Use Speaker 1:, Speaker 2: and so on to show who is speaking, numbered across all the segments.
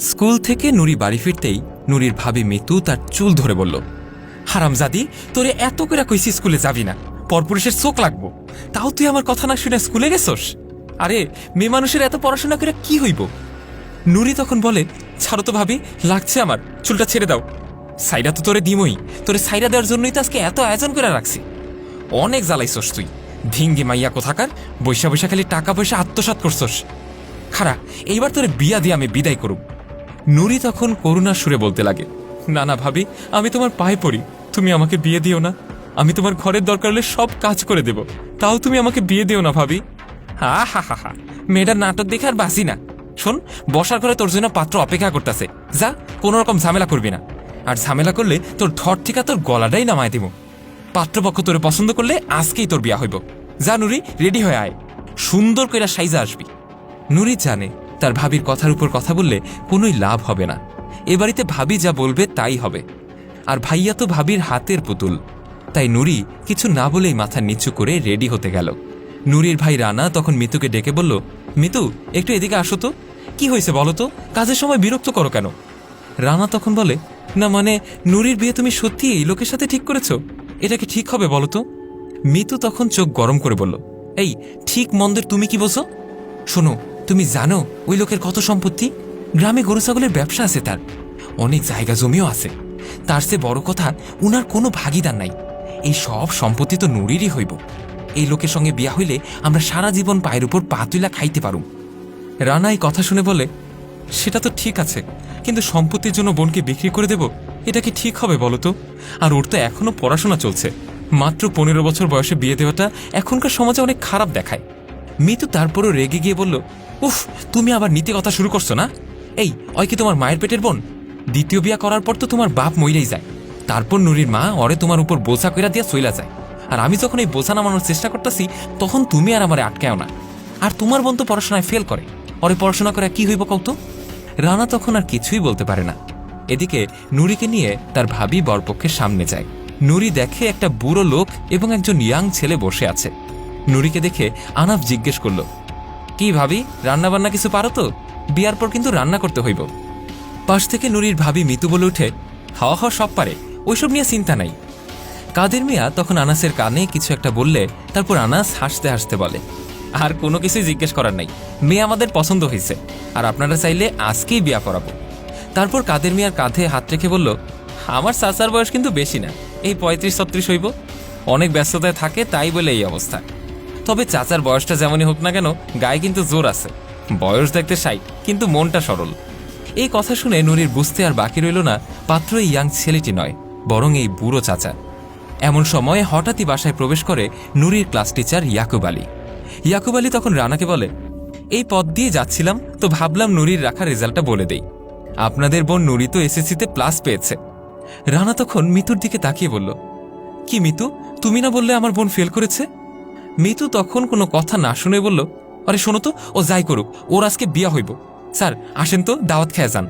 Speaker 1: School থেকে নুরি বাড়ি ফিরতেই নুরির ভাবি মিতু তার চুল ধরে বলল, হারামজাদি, তোরে এত করে কইছি স্কুলে যাবি না, পরপুরুষের চোখ লাগবো, তাও তুই আমার কথা না শুনে স্কুলে গেছস? আরে মেয়ে মানুষের এত পড়াশোনা করে কি হইব? নুরি তখন বলে, ছাড়ো তো ভাবি, লাগছে আমার, চুলটা ছেড়ে দাও। সাইরা তো তোরে দিমই, তোরে সাইরা দেওয়ার জন্যই তো আজকে এত আয়োজন করে রাখছি। অনেক জ্বালাইছস তুই, ধিঙ্গি মাইয়া কোথাকার, বৈশা বৈশা খালি টাকা পয়সা আত্মসাৎ করছস। খারা, এইবার তোরে বিয়া দিয়ে আমি বিদায় করুম। নুরি তখন করুণার সুরে বলতে লাগে, না না ভাবি, আমি তোমার পায়ে পড়ি, তুমি আমাকে বিয়ে দিও না। আমি তোমার ঘরের দরকার হলে সব কাজ করে দেব, তাও তুমি আমাকে বিয়ে দিও না ভাবি। হা হা হা হা, মেয়েটার নাটক দেখে আর বাসি না। শোন, বসার ঘরে তোর জন্য পাত্র অপেক্ষা করতেছে, যা, কোনো রকম ঝামেলা করবি না। আর ঝামেলা করলে তোর ধর থেকে তোর গলাটাই নামায় দিব। পাত্রপক্ষ তোরে পছন্দ করলে আজকেই তোর বিয়া হইব। যা নুরি, রেডি হয়ে আয়, সুন্দর কইরা সাইজা আসবি। নুরি জানে তার ভাবির কথার উপর কথা বললে কোনোই লাভ হবে না, এ বাড়িতে ভাবি যা বলবে তাই হবে। আর ভাইয়া তো ভাবির হাতের পুতুল, তাই নুরি কিছু না বলেই মাথা নিচু করে রেডি হতে গেল। নুরির ভাই রানা তখন মিতুকে ডেকে বলল, মিতু, একটু এদিকে আসো তো। কি হয়েছে বলো তো, কাজের সময় বিরক্ত করো কেন? রানা তখন বলে, না মানে, নুরির বিয়ে তুমি সত্যি এই লোকের সাথে ঠিক করেছো? এটা কি ঠিক হবে বলো তো? মিতু তখন চোখ গরম করে বলল, এই ঠিক মন্দের তুমি কি বোঝো? শোনো, তুমি জানো ওই লোকের কত সম্পত্তি? গ্রামে গরু ছাগলের ব্যবসা আছে, তার অনেক জায়গা জমিও আছে। তার চেয়ে বড় কথা, উনার কোনো ভাগিদার নাই। এই সব সম্পত্তি তো নুরিরই হইব। এই লোকের সঙ্গে বিয়া হইলে আমরা সারা জীবন পায়ের উপর পা তুইলা খাইতে পারুম। রানা এই কথা শুনে বলে, সেটা তো ঠিক আছে, কিন্তু সম্পত্তির জন্য বোনকে বিক্রি করে দেব, এটা কি ঠিক হবে বলো তো? আর ওর তো এখনো পড়াশোনা চলছে, মাত্র 15 বছর বয়সে বিয়ে দেওয়াটা এখনকার সমাজে অনেক খারাপ দেখায়। মিতু তারপরও রেগে গিয়ে বলল, উফ, তুমি আবার নীতি কথা শুরু করছো না? এই, ওই কি তোমার মায়ের পেটের বোন? দ্বিতীয় বিয়া করার পর তো তোমার বাপ মইরেই যায়, তারপর নুরির মা ওরে তোমার উপর বোঝা কইরা দিয়া চইলা যায়। আর আমি যখন এই বোঝা নামানোর চেষ্টা করতেছি, তখন তুমি আর আমারে আটকাও না। আর তোমার বোন তো পড়াশোনায় ফেল করে, ওরে পড়াশোনা করে কি হইব কও তো? রানা তখন আর কিছুই বলতে পারে না। এদিকে নুরিকে নিয়ে তার ভাবি বরপক্ষের সামনে যায়। নুরি দেখে একটা বুড়ো লোক এবং একজন ইয়াং ছেলে বসে আছে। নুরিকে দেখে আনাফ জিজ্ঞেস করল, কি ভাবি, রান্না বান্না কিছু পারো তো? বিয়ার পর কিন্তু রান্না করতে হইব। পাশ থেকে নুরির ভাবি মিতু বলে উঠে, হাওয়া হাওয়া সব পারে, ওইসব নিয়ে চিন্তা নাই। কাদের মিয়া তখন আনাসের কানে কিছু একটা বললে তারপর আনাস হাসতে হাসতে বলে, আর কোনো কিছুই জিজ্ঞেস করার নাই, মেয়ে আমাদের পছন্দ হয়েছে, আর আপনারা চাইলে আজকেই বিয়া করাবো। তারপর কাদের মিয়ার কাঁধে হাত রেখে বলল, আমার চাচার বয়স কিন্তু বেশি না, এই 35-36 হইব। অনেক ব্যস্ততায় থাকে, তাই বলে এই অবস্থা। তবে চাচার বয়সটা যেমনই হোক না কেন, গায়ে কিন্তু জোর আছে। বয়স দেখতে 60, কিন্তু মনটা সরল। এই কথা শুনে নুরির বুঝতে আর বাকি রইল না, পাত্র এই ইয়াং ছেলেটি নয়, বরং এই বুড়ো চাচা। এমন সময় হঠাৎই বাসায় প্রবেশ করে নুরির ক্লাস টিচার ইয়াকুব আলী। ইয়াকুব আলী তখন রানাকে বলে, এই পথ দিয়ে যাচ্ছিলাম তো ভাবলাম নুরির রাখা রেজাল্টটা বলে দেই। আপনাদের বোন নুরি তো এসএসসিতে প্লাস পেয়েছে। রানা তখন মিতুর দিকে তাকিয়ে বলল, কি মিতু, তুমি না বললে আমার বোন ফেল করেছে? মিতু তখন কোনো কথা না শুনে বলল, আরে শোনো তো, ও যাই করুক, ওর আজকে বিয়া হইব। স্যার আসেন তো, দাওয়াত খেয়ে যান।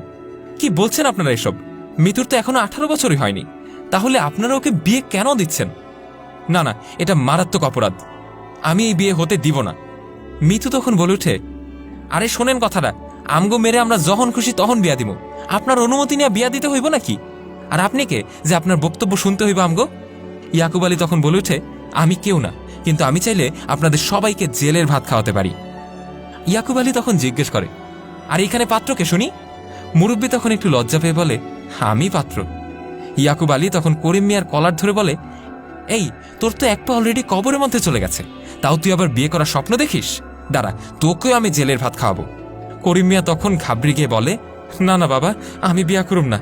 Speaker 1: কি বলছেন আপনারা এসব? মিতুর তো এখনো 18 বছরই হয়নি, তাহলে আপনারা ওকে বিয়ে কেন দিচ্ছেন? না না, এটা মারাত্মক অপরাধ, আমি এই বিয়ে হতে দিব না। মিতু তখন বলে উঠে, আরে শোনেন কথাটা, আমগো মেরে আমরা যখন খুশি তখন বিয়া দিব, আপনার অনুমতি নিয়ে বিয়া দিতে হইব নাকি? আর আপনি কে যে আপনার বক্তব্য শুনতে হইব আমগো? ইয়াকুব আলী তখন বলে উঠে, আমি কেউ না, কিন্তু আমি চাইলে আপনাদের সবাইকে জেলের ভাত খাওয়াতে পারি। ইয়াকুব আলী তখন জিজ্ঞেস করে, আর এখানে পাত্রকে শুনি? মুরব্বী তখন একটু লজ্জা পেয়ে বলে, আমি পাত্র। ইয়াকুব আলী তখন করিম মিয়ার কলার ধরে বলে, এই, তোর তো এক পা অলরেডি কবরের মধ্যে চলে গেছে, তাও তুই আবার বিয়ে করার স্বপ্ন দেখিস? দাঁড়া, তোকেও আমি জেলের ভাত খাওয়াবো। করিম মিয়া তখন ঘাবড়ে গিয়ে বলে, না না বাবা, আমি বিয়া করুম না,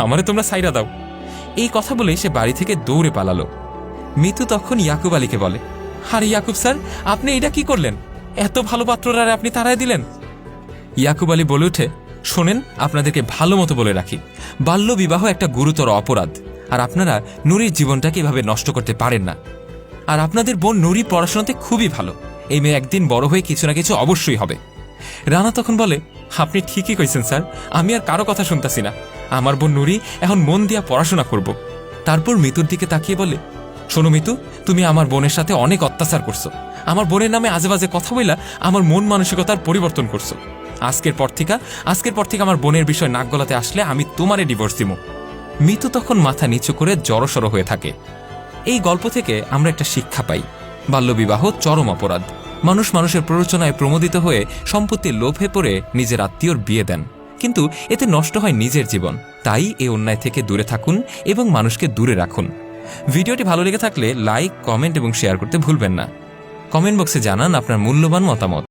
Speaker 1: আমারে তোমরা সাইরা দাও। এই কথা বলে সে বাড়ি থেকে দৌড়ে পালালো। মিতু তখন ইয়াকুব আলীকে বলে, আরে ইয়াকুব স্যার, আপনি এটা কি করলেন? এত ভালো পাত্ররা আপনি তাড়ায় দিলেন। ইয়াকুব আলী বলে উঠে, শোনেন, আপনাদেরকে ভালো মতো বলে রাখি, বাল্য বিবাহ একটা গুরুতর অপরাধ, আর আপনারা নুরির জীবনটাকে এভাবে নষ্ট করতে পারেন না। আর আপনাদের বোন নুরি পড়াশোনাতে খুবই ভালো, এই মেয়ে একদিন বড় হয়ে কিছু না কিছু অবশ্যই হবে। রানা তখন বলে, আপনি ঠিকই কইছেন স্যার, আমি আর কারো কথা শুনতাছি না, আমার বোন নুরি এখন মন দিয়া পড়াশোনা করব। তারপর মিতুর দিকে তাকিয়ে বলে, শোনো মিতু, তুমি আমার বোনের সাথে অনেক অত্যাচার করছো, আমার বোনের নামে আজে বাজে কথা বইলা আমার মন মানসিকতার পরিবর্তন করছো। আজকের পর থেকে আমার বোনের বিষয় নাক গলাতে আসলে আমি তোমারে ডিভোর্স দিব। মিতু তখন মাথা নিচু করে জড়সড় হয়ে থাকে। এই গল্প থেকে আমরা একটা শিক্ষা পাই, বাল্যবিবাহ চরম অপরাধ। মানুষ মানুষের প্ররোচনায় প্রমোদিত হয়ে সম্পত্তির লোভে পড়ে নিজের আত্মীয়র বিয়ে দেন, কিন্তু এতে নষ্ট হয় নিজের জীবন। তাই এই অন্যায় থেকে দূরে থাকুন এবং মানুষকে দূরে রাখুন। ভিডিওটি ভালো লেগে থাকলে লাইক, কমেন্ট এবং শেয়ার করতে ভুলবেন না। কমেন্ট বক্সে জানান আপনার মূল্যবান মতামত।